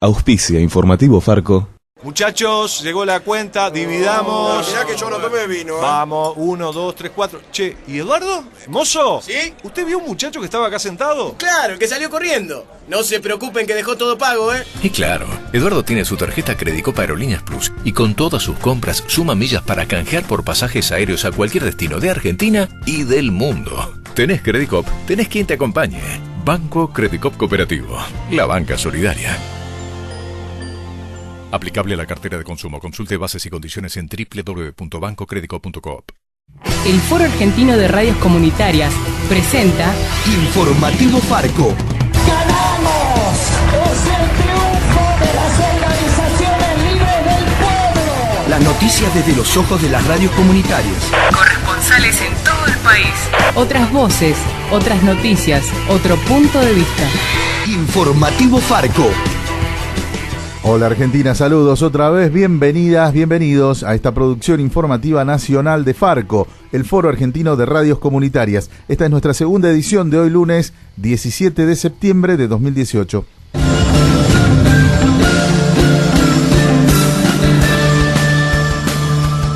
Auspicia Informativo Farco. Muchachos, llegó la cuenta, dividamos. Mirá que yo no tomé vino, ¿eh? Vamos, 1, 2, 3, 4. Che, ¿y Eduardo? ¿Mozo? ¿Sí? ¿Usted vio un muchacho que estaba acá sentado? Claro, el que salió corriendo. No se preocupen que dejó todo pago, ¿eh? Y claro, Eduardo tiene su tarjeta Credicop Aerolíneas Plus y con todas sus compras suma millas para canjear por pasajes aéreos a cualquier destino de Argentina y del mundo. Tenés Credicop, tenés quien te acompañe. Banco Credicop Cooperativo, la banca solidaria. Aplicable a la cartera de consumo. Consulte bases y condiciones en www.bancocredico.coop. El Foro Argentino de Radios Comunitarias presenta Informativo Farco. ¡Ganamos! ¡Es el triunfo de las organizaciones libres del pueblo! Las noticias desde los ojos de las radios comunitarias. corresponsales en todo el país. Otras voces, otras noticias, otro punto de vista. Informativo Farco. Hola Argentina, saludos otra vez, bienvenidas, bienvenidos a esta producción informativa nacional de Farco, el Foro Argentino de Radios Comunitarias. Esta es nuestra segunda edición de hoy lunes 17 de septiembre de 2018.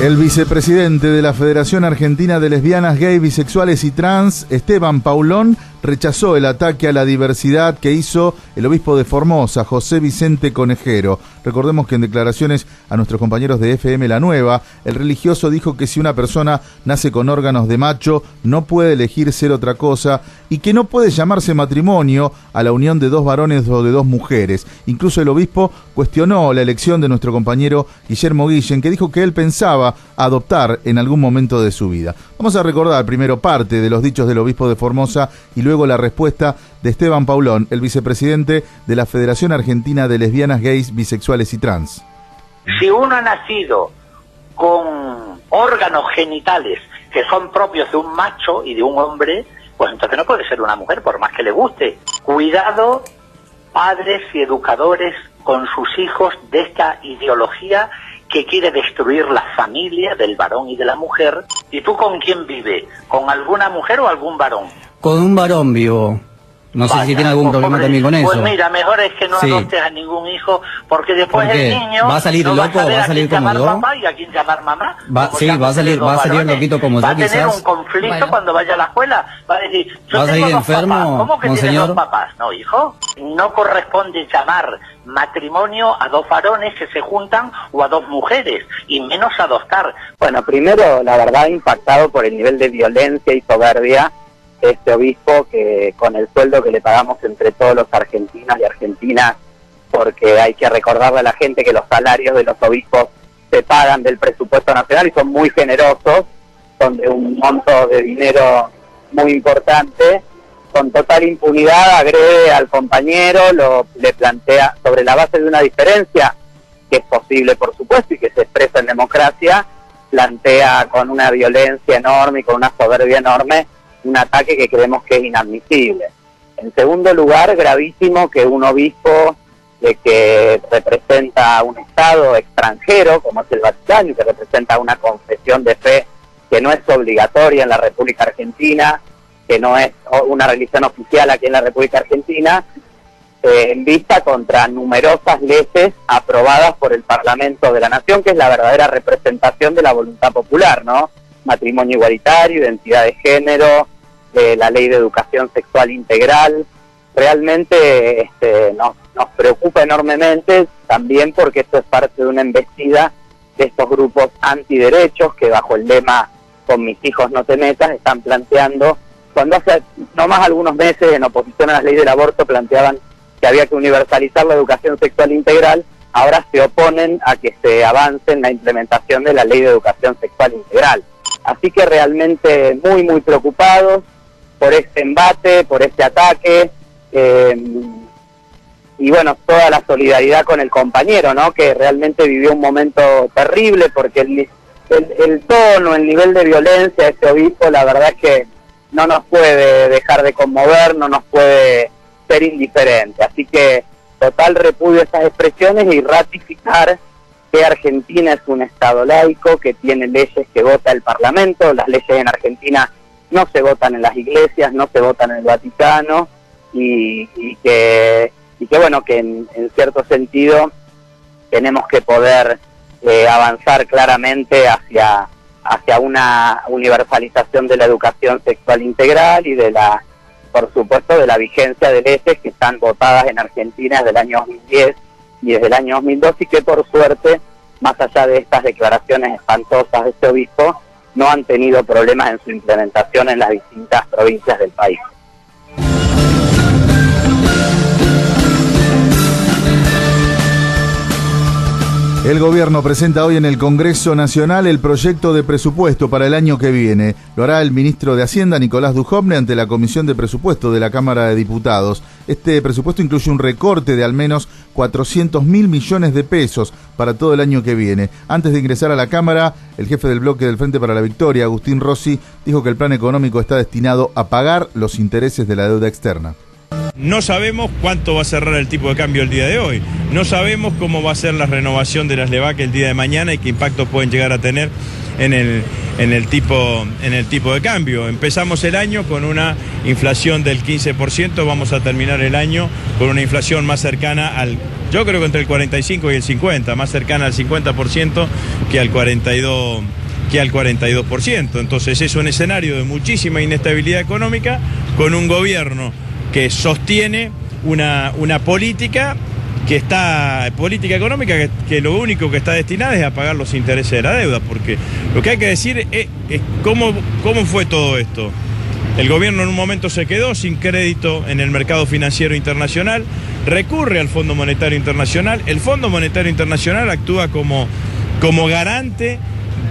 El vicepresidente de la Federación Argentina de Lesbianas, Gay, Bisexuales y Trans, Esteban Paulón, rechazó el ataque a la diversidad que hizo el obispo de Formosa, José Vicente Conejero. Recordemos que en declaraciones a nuestros compañeros de FM La Nueva, el religioso dijo que si una persona nace con órganos de macho, no puede elegir ser otra cosa y que no puede llamarse matrimonio a la unión de dos varones o de dos mujeres. Incluso el obispo cuestionó la elección de nuestro compañero Guillermo Guillén, que dijo que él pensaba adoptar en algún momento de su vida. Vamos a recordar primero parte de los dichos del obispo de Formosa y luego la respuesta de Esteban Paulón, el vicepresidente de la Federación Argentina de Lesbianas, Gays, Bisexuales y Trans. Si uno ha nacido con órganos genitales que son propios de un macho y de un hombre, pues entonces no puede ser una mujer por más que le guste. Cuidado, padres y educadores, con sus hijos de esta ideología que quiere destruir la familia del varón y de la mujer. ¿Y tú con quién vives? ¿Con alguna mujer o algún varón? Con un varón vivo. No sé si tiene algún problema también con eso. Pues mira, mejor es que no adoptes a ningún hijo, porque después ¿por qué? el niño ¿Va a salir no loco? ¿Va a salir como yo? papá y a quién llamar mamá. Sí, va a salir loquito como yo, quizás. Va a tener un conflicto bueno, cuando vaya a la escuela. Va a decir, yo ¿va a salir tengo dos enfermo, papás. ¿Cómo que tienes monseñor? dos papás? No, hijo. No corresponde llamar matrimonio a dos varones que se juntan o a dos mujeres, y menos adoptar. Bueno, primero, la verdad, impactado por el nivel de violencia y soberbia de este obispo, que con el sueldo que le pagamos entre todos los argentinos y argentinas, porque hay que recordarle a la gente que los salarios de los obispos se pagan del presupuesto nacional y son muy generosos, son de un monto de dinero muy importante. Con total impunidad agrede al compañero, le plantea sobre la base de una diferencia, que es posible por supuesto y que se expresa en democracia, plantea con una violencia enorme y con una soberbia enorme un ataque que creemos que es inadmisible. En segundo lugar, gravísimo que un obispo que representa un Estado extranjero, como es el Vaticano, y que representa una confesión de fe que no es obligatoria en la República Argentina, que no es una religión oficial aquí en la República Argentina, en vista contra numerosas leyes aprobadas por el Parlamento de la Nación, que es la verdadera representación de la voluntad popular, ¿no? Matrimonio igualitario, identidad de género, la ley de educación sexual integral. Realmente nos preocupa enormemente, también porque esto es parte de una embestida de estos grupos antiderechos que bajo el lema "con mis hijos no te metas" están planteando, cuando hace nomás algunos meses en oposición a las leyes del aborto planteaban que había que universalizar la educación sexual integral, ahora se oponen a que se avance en la implementación de la ley de educación sexual integral. Así que realmente muy, muy preocupados por este embate, por este ataque, y bueno, toda la solidaridad con el compañero, ¿no? Que realmente vivió un momento terrible, porque el tono, el nivel de violencia de este obispo, la verdad es que no nos puede dejar de conmover, no nos puede ser indiferente. Así que total repudio a esas expresiones y ratificar que Argentina es un Estado laico, que tiene leyes que vota el Parlamento. Las leyes en Argentina no se votan en las iglesias, no se votan en el Vaticano, y que y que bueno, que en cierto sentido tenemos que poder avanzar claramente hacia una universalización de la educación sexual integral y por supuesto, de la vigencia de leyes que están votadas en Argentina desde el año 2010 y desde el año 2012, y que por suerte, más allá de estas declaraciones espantosas de este obispo, no han tenido problemas en su implementación en las distintas provincias del país. El gobierno presenta hoy en el Congreso Nacional el proyecto de presupuesto para el año que viene. Lo hará el ministro de Hacienda, Nicolás Dujovne, ante la Comisión de Presupuesto de la Cámara de Diputados. Este presupuesto incluye un recorte de al menos 400.000 millones de pesos para todo el año que viene. Antes de ingresar a la Cámara, el jefe del bloque del Frente para la Victoria, Agustín Rossi, dijo que el plan económico está destinado a pagar los intereses de la deuda externa. No sabemos cuánto va a cerrar el tipo de cambio el día de hoy. No sabemos cómo va a ser la renovación de las LEVAC el día de mañana y qué impacto pueden llegar a tener en el tipo de cambio. Empezamos el año con una inflación del 15%, vamos a terminar el año con una inflación más cercana yo creo que entre el 45 y el 50, más cercana al 50% que al 42%. Entonces es un escenario de muchísima inestabilidad económica con un gobierno que sostiene una política económica que lo único que está destinada es a pagar los intereses de la deuda, porque lo que hay que decir es cómo fue todo esto. El gobierno en un momento se quedó sin crédito en el mercado financiero internacional, recurre al Fondo Monetario Internacional, el Fondo Monetario Internacional actúa como garante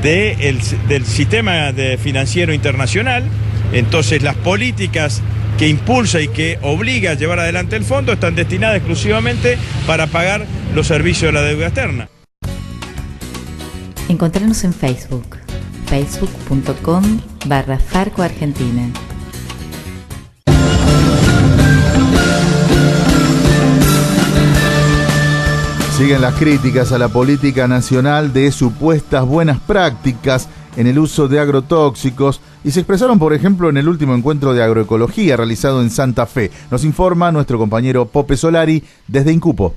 del sistema financiero internacional, entonces las políticas que impulsa y que obliga a llevar adelante el fondo están destinadas exclusivamente para pagar los servicios de la deuda externa. Encontrarnos en Facebook, facebook.com/Farco Argentina. Siguen las críticas a la política nacional de supuestas buenas prácticas en el uso de agrotóxicos y se expresaron, por ejemplo, en el último encuentro de agroecología realizado en Santa Fe. Nos informa nuestro compañero Pope Solari desde Incupo.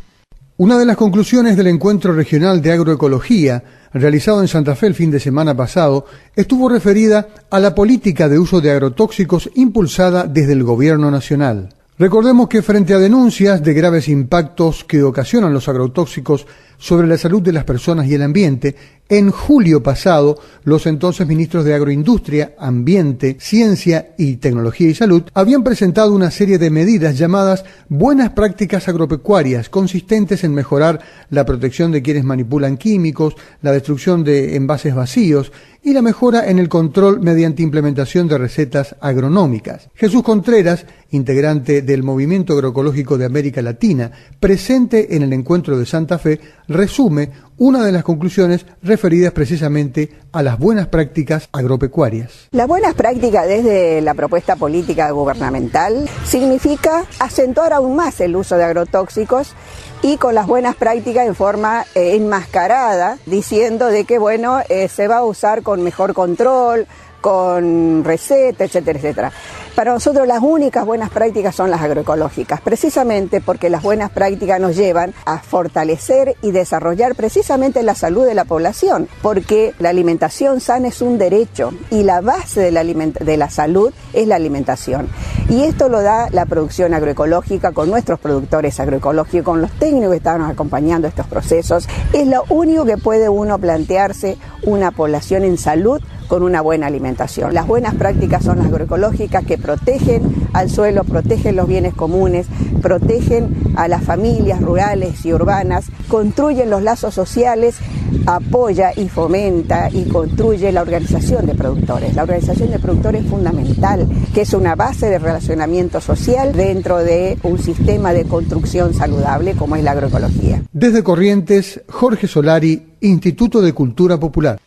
Una de las conclusiones del encuentro regional de agroecología realizado en Santa Fe el fin de semana pasado estuvo referida a la política de uso de agrotóxicos impulsada desde el gobierno nacional. Recordemos que frente a denuncias de graves impactos que ocasionan los agrotóxicos sobre la salud de las personas y el ambiente, en julio pasado, los entonces ministros de Agroindustria, Ambiente, Ciencia y Tecnología y Salud habían presentado una serie de medidas llamadas Buenas Prácticas Agropecuarias, consistentes en mejorar la protección de quienes manipulan químicos, la destrucción de envases vacíos y la mejora en el control mediante implementación de recetas agronómicas. Jesús Contreras, integrante del Movimiento Agroecológico de América Latina, presente en el encuentro de Santa Fe, resume una de las conclusiones referidas precisamente a las buenas prácticas agropecuarias. Las buenas prácticas desde la propuesta política gubernamental significa acentuar aún más el uso de agrotóxicos y con las buenas prácticas en forma enmascarada, diciendo de que se va a usar con mejor control, con receta, etcétera, etcétera. Para nosotros las únicas buenas prácticas son las agroecológicas, precisamente porque las buenas prácticas nos llevan a fortalecer y desarrollar precisamente la salud de la población, porque la alimentación sana es un derecho y la base de la salud es la alimentación. Y esto lo da la producción agroecológica con nuestros productores agroecológicos, con los técnicos que están acompañando estos procesos. Es lo único que puede uno plantearse una población en salud con una buena alimentación. Las buenas prácticas son las agroecológicas que protegen al suelo, protegen los bienes comunes, protegen a las familias rurales y urbanas, construyen los lazos sociales, apoya y fomenta y construye la organización de productores. La organización de productores es fundamental, que es una base de relacionamiento social dentro de un sistema de construcción saludable como es la agroecología. Desde Corrientes, Jorge Solari, Instituto de Cultura Popular.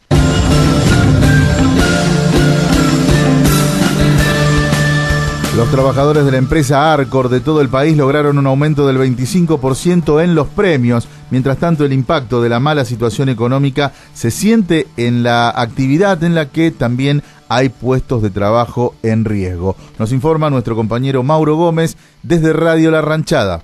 Los trabajadores de la empresa Arcor de todo el país lograron un aumento del 25% en los premios. Mientras tanto, el impacto de la mala situación económica se siente en la actividad en la que también hay puestos de trabajo en riesgo. Nos informa nuestro compañero Mauro Gómez desde Radio La Ranchada.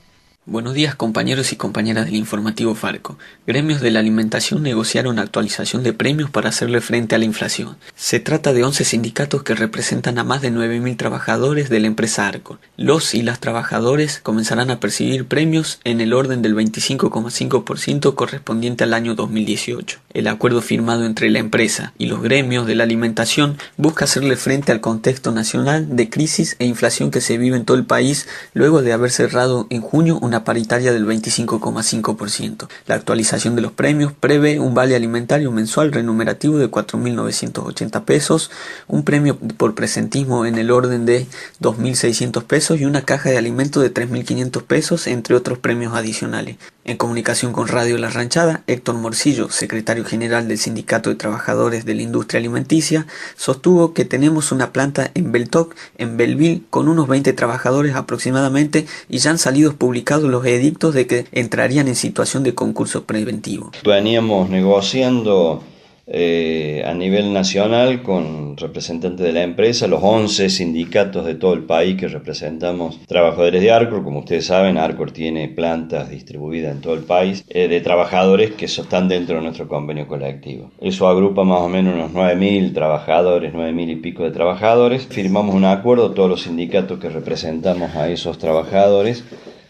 Buenos días, compañeros y compañeras del informativo Farco. Gremios de la alimentación negociaron actualización de premios para hacerle frente a la inflación. Se trata de 11 sindicatos que representan a más de 9.000 trabajadores de la empresa Arcor. Los y las trabajadores comenzarán a percibir premios en el orden del 25,5% correspondiente al año 2018. El acuerdo firmado entre la empresa y los gremios de la alimentación busca hacerle frente al contexto nacional de crisis e inflación que se vive en todo el país luego de haber cerrado en junio una paritaria del 25,5%. La actualización de los premios prevé un vale alimentario mensual remunerativo de 4.980 pesos, un premio por presentismo en el orden de 2.600 pesos y una caja de alimentos de 3.500 pesos, entre otros premios adicionales. En comunicación con Radio La Ranchada, Héctor Morcillo, secretario general del Sindicato de Trabajadores de la Industria Alimenticia, sostuvo que tenemos una planta en Beltoc, en Belleville, con unos 20 trabajadores aproximadamente, y ya han salido publicados los edictos de que entrarían en situación de concurso preventivo. Veníamos negociando a nivel nacional con representantes de la empresa, los 11 sindicatos de todo el país que representamos trabajadores de Arcor. Como ustedes saben, Arcor tiene plantas distribuidas en todo el país de trabajadores que están dentro de nuestro convenio colectivo. Eso agrupa más o menos unos 9.000 trabajadores, 9.000 y pico de trabajadores. Firmamos un acuerdo, todos los sindicatos que representamos a esos trabajadores,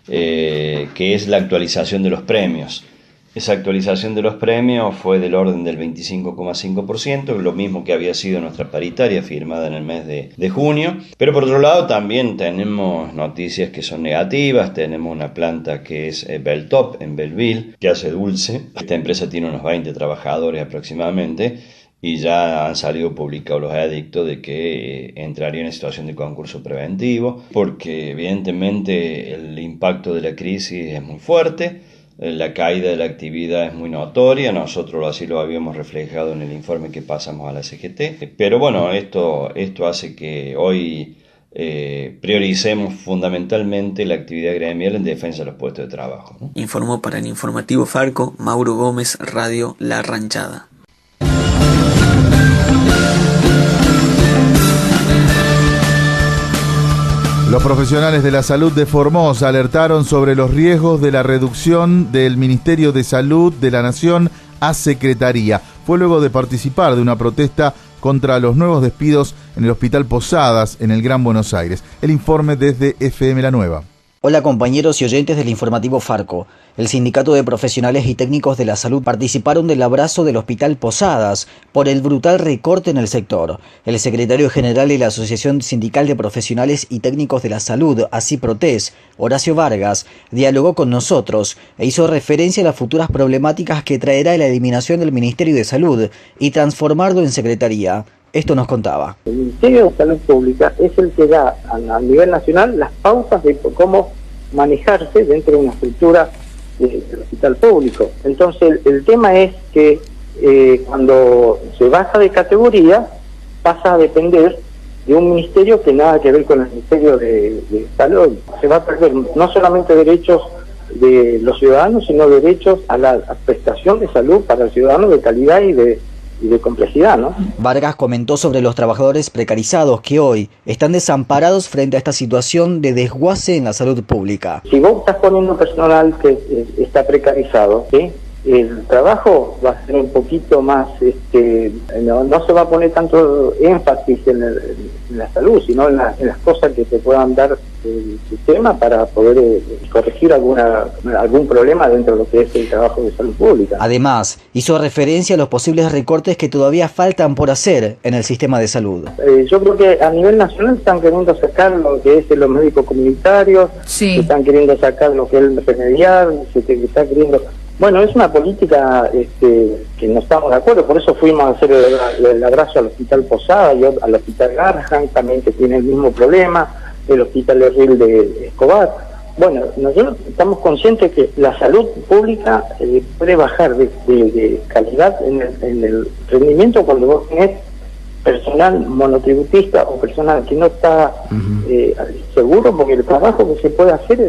que es la actualización de los premios. Esa actualización de los premios fue del orden del 25,5%, lo mismo que había sido nuestra paritaria firmada en el mes de junio. Pero por otro lado también tenemos noticias que son negativas. Tenemos una planta que es Beltop en Belleville, que hace dulce. Esta empresa tiene unos 20 trabajadores aproximadamente y ya han salido publicados los edictos de que entraría en situación de concurso preventivo, porque evidentemente el impacto de la crisis es muy fuerte. La caída de la actividad es muy notoria, nosotros así lo habíamos reflejado en el informe que pasamos a la CGT, pero bueno, esto hace que hoy prioricemos fundamentalmente la actividad gremial en defensa de los puestos de trabajo, ¿no? Informó para el informativo Farco, Mauro Gómez, Radio La Ranchada. Los profesionales de la salud de Formosa alertaron sobre los riesgos de la reducción del Ministerio de Salud de la Nación a Secretaría. Fue luego de participar de una protesta contra los nuevos despidos en el Hospital Posadas, en el Gran Buenos Aires. El informe desde FM La Nueva. Hola compañeros y oyentes del informativo Farco. El Sindicato de Profesionales y Técnicos de la Salud participaron del abrazo del Hospital Posadas por el brutal recorte en el sector. El secretario general de la Asociación Sindical de Profesionales y Técnicos de la Salud, ASIPROTES, Horacio Vargas, dialogó con nosotros e hizo referencia a las futuras problemáticas que traerá la eliminación del Ministerio de Salud y transformarlo en Secretaría. Esto nos contaba. El Ministerio de Salud Pública es el que da a nivel nacional las pautas de cómo manejarse dentro de una estructura del hospital público. Entonces el tema es que cuando se baja de categoría pasa a depender de un ministerio que nada que ver con el Ministerio de Salud. Se va a perder no solamente derechos de los ciudadanos, sino derechos a la prestación de salud para el ciudadano de calidad y de complejidad, ¿no? Vargas comentó sobre los trabajadores precarizados que hoy están desamparados frente a esta situación de desguace en la salud pública. Si vos estás poniendo personal que está precarizado, ¿sí?, el trabajo va a ser un poquito más, no se va a poner tanto énfasis en la salud, sino en las cosas que te puedan dar el sistema para poder corregir algún problema dentro de lo que es el trabajo de salud pública. Además, hizo referencia a los posibles recortes que todavía faltan por hacer en el sistema de salud. Yo creo que a nivel nacional están queriendo sacar lo que es los médicos comunitarios, sí. Están queriendo sacar lo que es el remediar, se está queriendo... Bueno, es una política que no estamos de acuerdo, por eso fuimos a hacer el abrazo al Hospital Posada y al Hospital Garrahan, también que tiene el mismo problema, el Hospital Herril de Escobar. Bueno, nosotros estamos conscientes que la salud pública puede bajar de calidad en el rendimiento cuando vos tenés personal monotributista o personal que no está seguro, porque el trabajo que se puede hacer,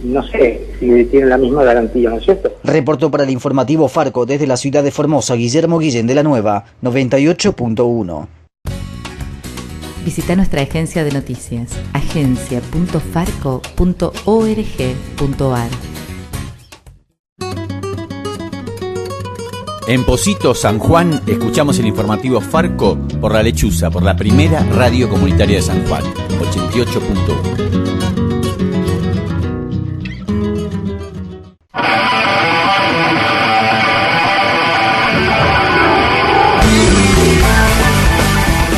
no sé si tiene la misma garantía, ¿no es cierto? Reportó para el informativo Farco desde la ciudad de Formosa, Guillermo Guillén de la Nueva, 98.1. Visita nuestra agencia de noticias, agencia.farco.org.ar. En Pocito, San Juan, escuchamos el informativo Farco por La Lechuza, por la primera radio comunitaria de San Juan, 88.1.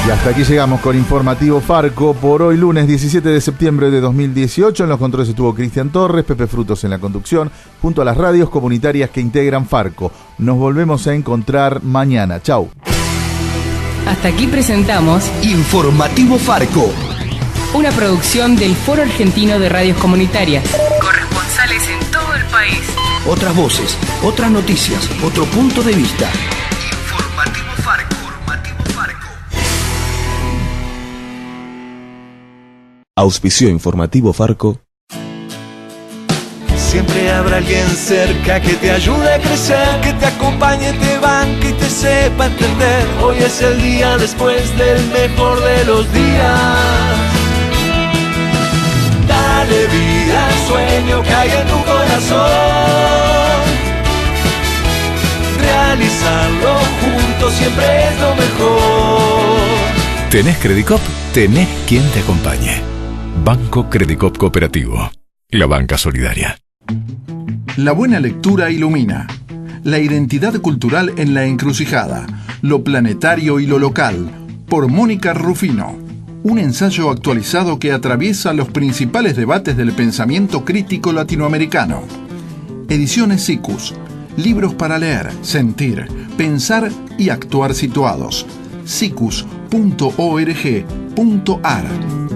Y hasta aquí llegamos con Informativo Farco por hoy, lunes 17 de septiembre de 2018. En los controles estuvo Cristian Torres, Pepe Frutos en la conducción, junto a las radios comunitarias que integran Farco. Nos volvemos a encontrar mañana. Chau. Hasta aquí presentamos Informativo Farco, una producción del Foro Argentino de Radios Comunitarias. Corresponsales en todo el país. otras voces, otras noticias, otro punto de vista. Informativo Farco. Auspició Informativo Farco. Siempre habrá alguien cerca que te ayude a crecer, que te acompañe, te banque y te sepa entender. Hoy es el día después del mejor de los días. Dale vida al sueño que hay en tu corazón. Realizarlo juntos siempre es lo mejor. ¿Tenés Credicop? Tenés quien te acompañe. Banco Credicop Cooperativo. La banca solidaria. La buena lectura ilumina. La identidad cultural en la encrucijada. Lo planetario y lo local. Por Mónica Rufino. Un ensayo actualizado que atraviesa los principales debates del pensamiento crítico latinoamericano. Ediciones SICUS. Libros para leer, sentir, pensar y actuar situados. sicus.org.ar